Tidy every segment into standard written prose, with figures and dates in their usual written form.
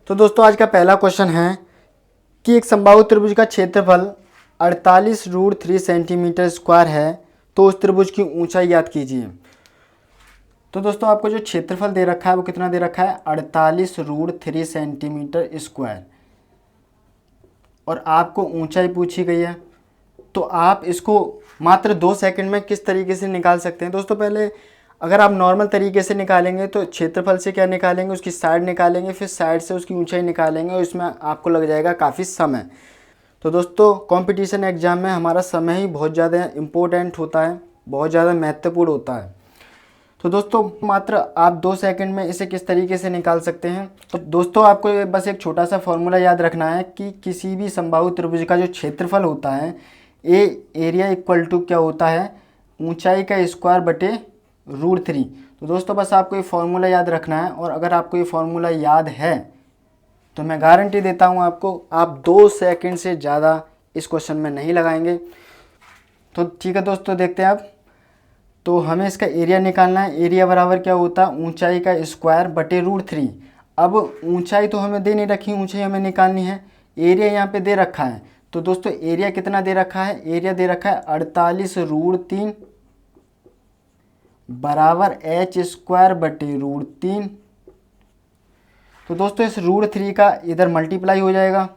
तो दोस्तों आज का पहला क्वेश्चन है कि एक समबाहु त्रिभुज का क्षेत्रफल 48√3 सेंटीमीटर स्क्वायर है, तो उस त्रिभुज की ऊंचाई ज्ञात कीजिए। तो दोस्तों आपको जो क्षेत्रफल दे रखा है वो कितना दे रखा है, 48√3 सेंटीमीटर स्क्वायर, और आपको ऊंचाई पूछी गई है। तो आप इसको मात्र 2 सेकंड में किस तरीके से निकाल सकते हैं। दोस्तों पहले अगर आप नॉर्मल तरीके से निकालेंगे तो क्षेत्रफल से क्या निकालेंगे, उसकी साइड निकालेंगे, फिर साइड से उसकी ऊंचाई निकालेंगे, और इसमें आपको लग जाएगा काफ़ी समय। तो दोस्तों कंपटीशन एग्जाम में हमारा समय ही बहुत ज़्यादा इम्पोर्टेंट होता है, बहुत ज़्यादा महत्वपूर्ण होता है। तो दोस्तों मात्र आप 2 सेकंड में इसे किस तरीके से निकाल सकते हैं। तो दोस्तों आपको बस एक छोटा सा फॉर्मूला याद रखना है कि किसी भी समबाहु त्रिभुज का जो क्षेत्रफल होता है, एरिया इक्वल टू क्या होता है, ऊंचाई का स्क्वायर बटे √3। तो दोस्तों बस आपको ये फॉर्मूला याद रखना है, और अगर आपको ये फॉर्मूला याद है तो मैं गारंटी देता हूँ आपको, आप 2 सेकंड से ज़्यादा इस क्वेश्चन में नहीं लगाएंगे। तो ठीक है दोस्तों, देखते हैं आप। तो हमें इसका एरिया निकालना है। एरिया बराबर क्या होता है, ऊंचाई का स्क्वायर बटे √3। अब ऊंचाई तो हमें दे नहीं रखी, ऊंचाई हमें निकालनी है। एरिया यहाँ पे दे रखा है, तो दोस्तों एरिया कितना दे रखा है, एरिया दे रखा है 48√3 बराबर h² बटे √3। तो दोस्तों इस √3 का इधर मल्टीप्लाई हो जाएगा,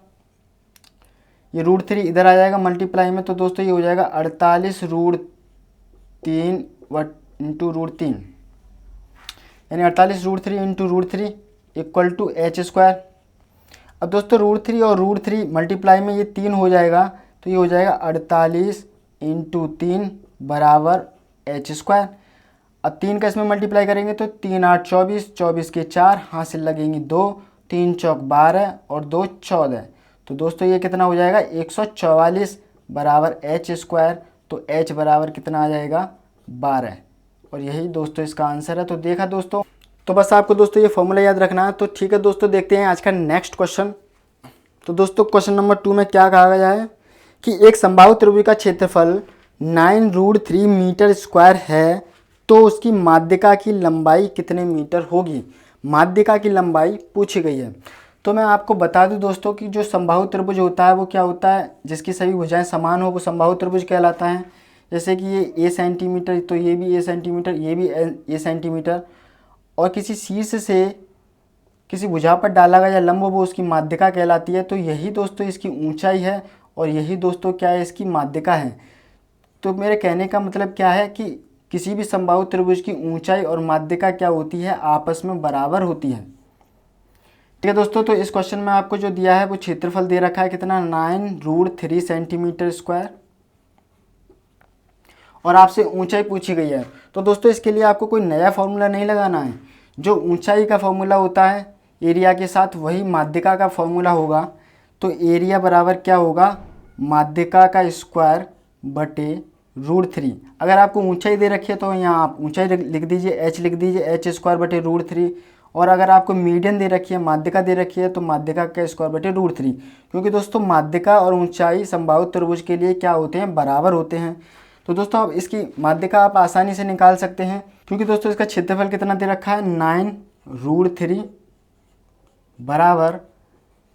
ये √3 इधर आ जाएगा मल्टीप्लाई में। तो दोस्तों ये हो जाएगा 48√3 इंटू √3, यानी 48√3 इंटू √3 इक्वल टू h²। अब दोस्तों √3 और √3 मल्टीप्लाई में ये 3 हो जाएगा, तो ये हो जाएगा 48 इंटू 3 बराबर h²। अब 3 का इसमें मल्टीप्लाई करेंगे तो 3 8 24, 24 के 4, हासिल लगेंगी 2, 3 चौक 12 और 2 14। तो दोस्तों ये कितना हो जाएगा, 144 बराबर h²। तो h बराबर कितना आ जाएगा, 12। और यही दोस्तों इसका आंसर है। तो देखा दोस्तों, तो बस आपको दोस्तों ये फॉर्मूला याद रखना है। तो ठीक है दोस्तों, देखते हैं आज का नेक्स्ट क्वेश्चन। तो दोस्तों क्वेश्चन नंबर 2 में क्या कहा गया है कि एक समबाहु त्रिभुज का क्षेत्रफल 9√3 मीटर स्क्वायर है, तो उसकी माध्यिका की लंबाई कितने मीटर होगी। माध्यिका की लंबाई पूछी गई है। तो मैं आपको बता दूं दोस्तों कि जो समबाहु त्रिभुज होता है वो क्या होता है, जिसकी सभी भुजाएं समान हो वो समबाहु त्रिभुज कहलाता है। जैसे कि ये a सेंटीमीटर, तो ये भी a सेंटीमीटर, ये भी a सेंटीमीटर, और किसी शीर्ष से किसी भुजा पर डाला गया लंब वो उसकी माध्यिका कहलाती है। तो यही दोस्तों इसकी ऊंचाई है, और यही दोस्तों क्या है, इसकी माध्यिका है। तो मेरे कहने का मतलब क्या है कि किसी भी समबाहु त्रिभुज की ऊंचाई और माध्यिका क्या होती है, आपस में बराबर होती है। ठीक है दोस्तों, तो इस क्वेश्चन में आपको जो दिया है वो क्षेत्रफल दे रखा है कितना, 9√3 सेंटीमीटर स्क्वायर, और आपसे ऊंचाई पूछी गई है। तो दोस्तों इसके लिए आपको कोई नया फॉर्मूला नहीं लगाना है। जो ऊंचाई का फॉर्मूला होता है एरिया के साथ, वही माध्यिका का फॉर्मूला होगा। तो एरिया बराबर क्या होगा, माध्यिका का स्क्वायर बटे √3। अगर आपको ऊंचाई दे रखी है तो यहाँ आप ऊंचाई लिख दीजिए, h लिख दीजिए, h² बटे √3। और अगर आपको मीडियन दे रखी है, माध्यिका दे रखी है, तो माध्यिका का स्क्वायर बटे √3। क्योंकि दोस्तों माध्यिका और ऊंचाई समबाहु त्रिभुज के लिए क्या होते हैं, बराबर होते हैं। तो दोस्तों अब इसकी माध्यिका आप आसानी से निकाल सकते हैं, क्योंकि दोस्तों इसका क्षेत्रफल कितना दे रखा है, 9√3 बराबर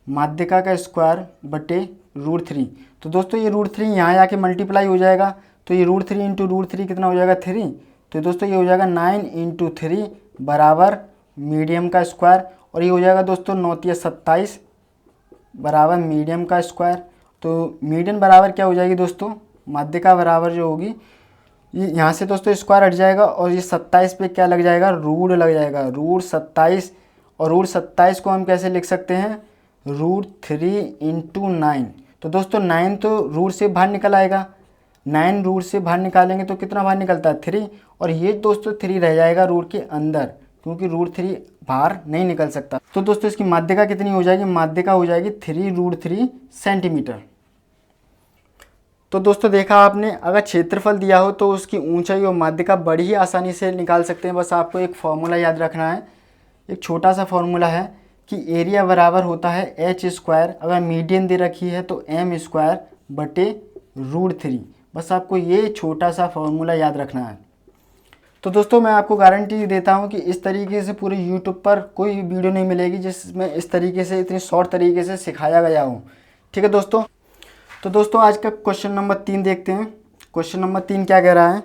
माध्यिका का स्क्वायर बटे √3। तो दोस्तों ये √3 यहाँ आके मल्टीप्लाई हो जाएगा, तो ये √3 इंटू √3 कितना हो जाएगा, 3। तो दोस्तों ये हो जाएगा 9 इंटू 3 बराबर मीडियम का स्क्वायर, और ये हो जाएगा दोस्तों 9 × 27 बराबर मीडियम का स्क्वायर। तो मीडियन बराबर क्या हो जाएगी दोस्तों, माध्यिका बराबर जो होगी, ये यहाँ से दोस्तों स्क्वायर हट जाएगा, और ये 27 पे क्या लग जाएगा, रूट लग जाएगा, √27। और √27 को हम कैसे लिख सकते हैं, √3 इंटू 9। तो दोस्तों 9 तो रूट से बाहर निकल आएगा, 9 रूट से बाहर निकालेंगे तो कितना बाहर निकलता है, 3। और ये दोस्तों 3 रह जाएगा रूट के अंदर, क्योंकि √3 बाहर नहीं निकल सकता। तो दोस्तों इसकी माध्यिका कितनी हो जाएगी, माध्यिका हो जाएगी 3√3 सेंटीमीटर। तो दोस्तों देखा आपने, अगर क्षेत्रफल दिया हो तो उसकी ऊंचाई और माध्यिका बड़ी ही आसानी से निकाल सकते हैं। बस आपको एक फॉर्मूला याद रखना है, एक छोटा सा फॉर्मूला है कि एरिया बराबर होता है h², अगर मीडियन दे रखी है तो m² बटे √3। बस आपको ये छोटा सा फॉर्मूला याद रखना है। तो दोस्तों मैं आपको गारंटी देता हूँ कि इस तरीके से पूरे यूट्यूब पर कोई वीडियो नहीं मिलेगी जिसमें इस तरीके से इतनी शॉर्ट तरीके से सिखाया गया हो। ठीक है दोस्तों। तो दोस्तों आज का क्वेश्चन नंबर 3 देखते हैं। क्वेश्चन नंबर 3 क्या कह रहा है।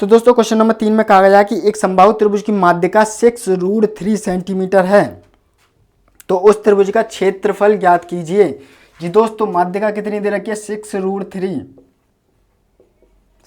तो दोस्तों क्वेश्चन नंबर 3 में कहा गया कि एक समबाहु त्रिभुज की माध्यिका 6√3 सेंटीमीटर है, तो उस त्रिभुज का क्षेत्रफल ज्ञात कीजिए। जी दोस्तों माध्यिका कितनी दे रखी है, 6√3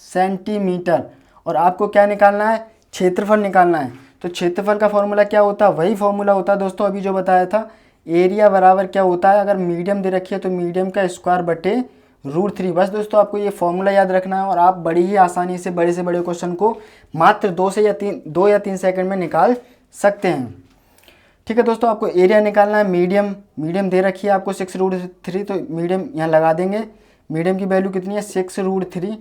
सेंटीमीटर, और आपको क्या निकालना है, क्षेत्रफल निकालना है। तो क्षेत्रफल का फॉर्मूला क्या होता है, वही फॉर्मूला होता है दोस्तों अभी जो बताया था। एरिया बराबर क्या होता है, अगर मीडियम दे रखी है तो मीडियम का स्क्वायर बटे √3। बस दोस्तों आपको ये फॉर्मूला याद रखना है और आप बड़ी ही आसानी से बड़े क्वेश्चन को मात्र 2 या 3 सेकंड में निकाल सकते हैं। ठीक है दोस्तों, आपको एरिया निकालना है। मीडियम दे रखी है आपको 6√3, तो मीडियम यहाँ लगा देंगे। मीडियम की वैल्यू कितनी है, 6√3,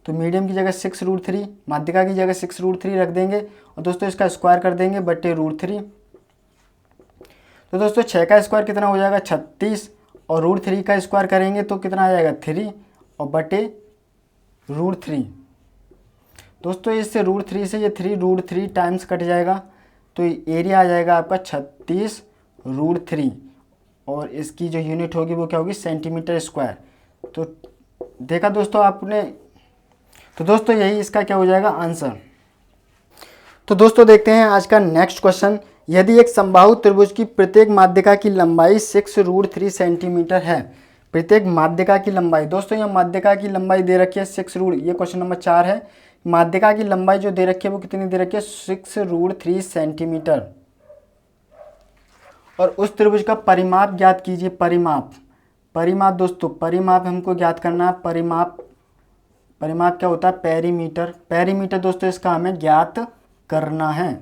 तो मीडियम की जगह 6√3, माध्यिका की जगह 6√3 रख देंगे और दोस्तों इसका स्क्वायर कर देंगे बटे √3। तो दोस्तों 6 का स्क्वायर कितना हो जाएगा, 36, और √3 का स्क्वायर करेंगे तो कितना आ जाएगा, 3, और बटे √3। दोस्तों इससे √3 से ये 3 टाइम्स कट जाएगा, तो एरिया आ जाएगा आपका 36√3, और इसकी जो यूनिट होगी वो क्या होगी, सेंटीमीटर स्क्वायर। तो देखा दोस्तों आपने, तो दोस्तों यही इसका क्या हो जाएगा आंसर। तो दोस्तों देखते हैं आज का नेक्स्ट क्वेश्चन। यदि एक समबाहु त्रिभुज की प्रत्येक माध्यिका की लंबाई 6√3 सेंटीमीटर है, प्रत्येक माध्यिका की लंबाई, दोस्तों यहाँ माध्यिका की लंबाई दे रखी है 6 ये क्वेश्चन नंबर 4 है। माध्यिका की लंबाई जो दे रखी है वो कितनी दे रखी है, 6√3 सेंटीमीटर, और उस त्रिभुज का परिमाप ज्ञात कीजिए। परिमाप दोस्तों, परिमाप हमको ज्ञात करना है। परिमाप क्या होता है, पेरीमीटर दोस्तों इसका हमें ज्ञात करना है।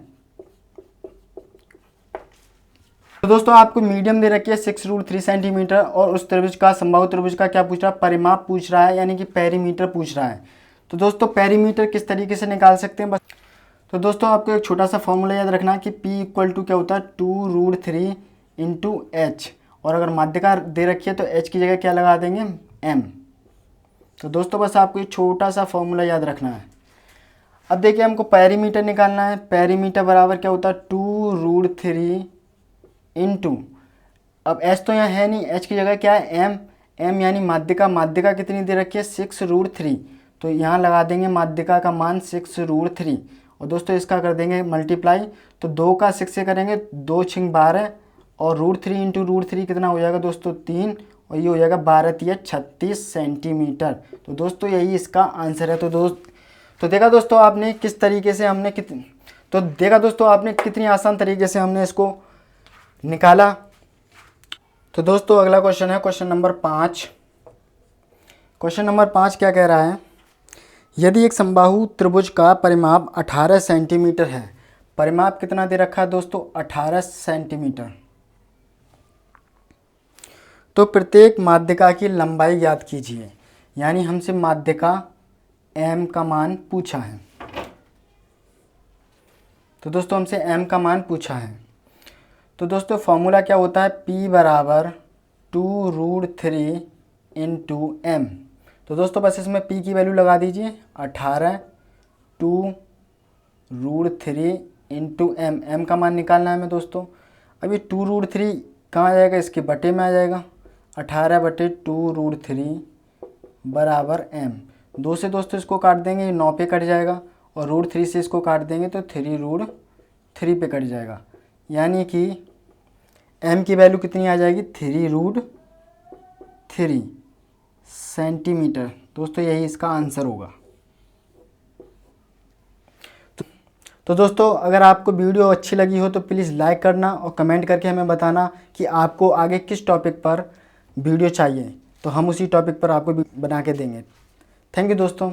तो दोस्तों आपको मीडियम दे रखी है 6√3 सेंटीमीटर, और उस त्रिभुज का, समबाहु त्रिभुज का क्या पूछ रहा है, परिमाप पूछ रहा है, यानी कि पेरीमीटर पूछ रहा है। तो दोस्तों पेरीमीटर किस तरीके से निकाल सकते हैं, बस तो दोस्तों आपको एक छोटा सा फॉर्मूला याद रखना है कि P = क्या होता है, 2√3 × H, और अगर माध्यिका दे रखी है तो H की जगह क्या लगा देंगे, M। तो दोस्तों बस आपको एक छोटा सा फॉर्मूला याद रखना है। अब देखिए हमको पेरीमीटर निकालना है। पेरीमीटर बराबर क्या होता है, 2√3 × अब H तो यहाँ है नहीं, H की जगह क्या है, M यानी माध्यिका कितनी दे रखी है, 6√3, तो यहाँ लगा देंगे माध्यिका का मान 6√3, और दोस्तों इसका कर देंगे मल्टीप्लाई। तो 2 का 6 से करेंगे, 2 × 12, और √3 × √3 कितना हो जाएगा दोस्तों, 3, और ये हो जाएगा 12 × 36 सेंटीमीटर। तो दोस्तों यही इसका आंसर है। तो देखा दोस्तों आपने किस तरीके से हमने कितनी आसान तरीके से हमने इसको निकाला। तो दोस्तों अगला क्वेश्चन है क्वेश्चन नंबर 5। क्वेश्चन नंबर 5 क्या कह रहा है, यदि एक समबाहु त्रिभुज का परिमाप 18 सेंटीमीटर है, परिमाप कितना दे रखा है दोस्तों, 18 सेंटीमीटर, तो प्रत्येक माध्यिका की लंबाई ज्ञात कीजिए। यानी हमसे माध्यिका M का मान पूछा है। तो दोस्तों हमसे M का मान पूछा है, तो दोस्तों फॉर्मूला क्या होता है, P = 2√3 × M। तो दोस्तों बस इसमें P की वैल्यू लगा दीजिए, 18, 2√3 × M। M का मान निकालना है हमें दोस्तों। अभी 2√3 कहाँ आ जाएगा, इसके बटे में आ जाएगा, 18 बटे 2√3 बराबर M। 2 से दोस्तों इसको काट देंगे, 9 पे कट जाएगा, और √3 से इसको काट देंगे तो 3√3 पे कट जाएगा, यानी कि M की वैल्यू कितनी आ जाएगी, 3√3 सेंटीमीटर। दोस्तों यही इसका आंसर होगा। तो दोस्तों अगर आपको वीडियो अच्छी लगी हो तो प्लीज़ लाइक करना और कमेंट करके हमें बताना कि आपको आगे किस टॉपिक पर वीडियो चाहिए, तो हम उसी टॉपिक पर आपको बना के देंगे। थैंक यू दोस्तों।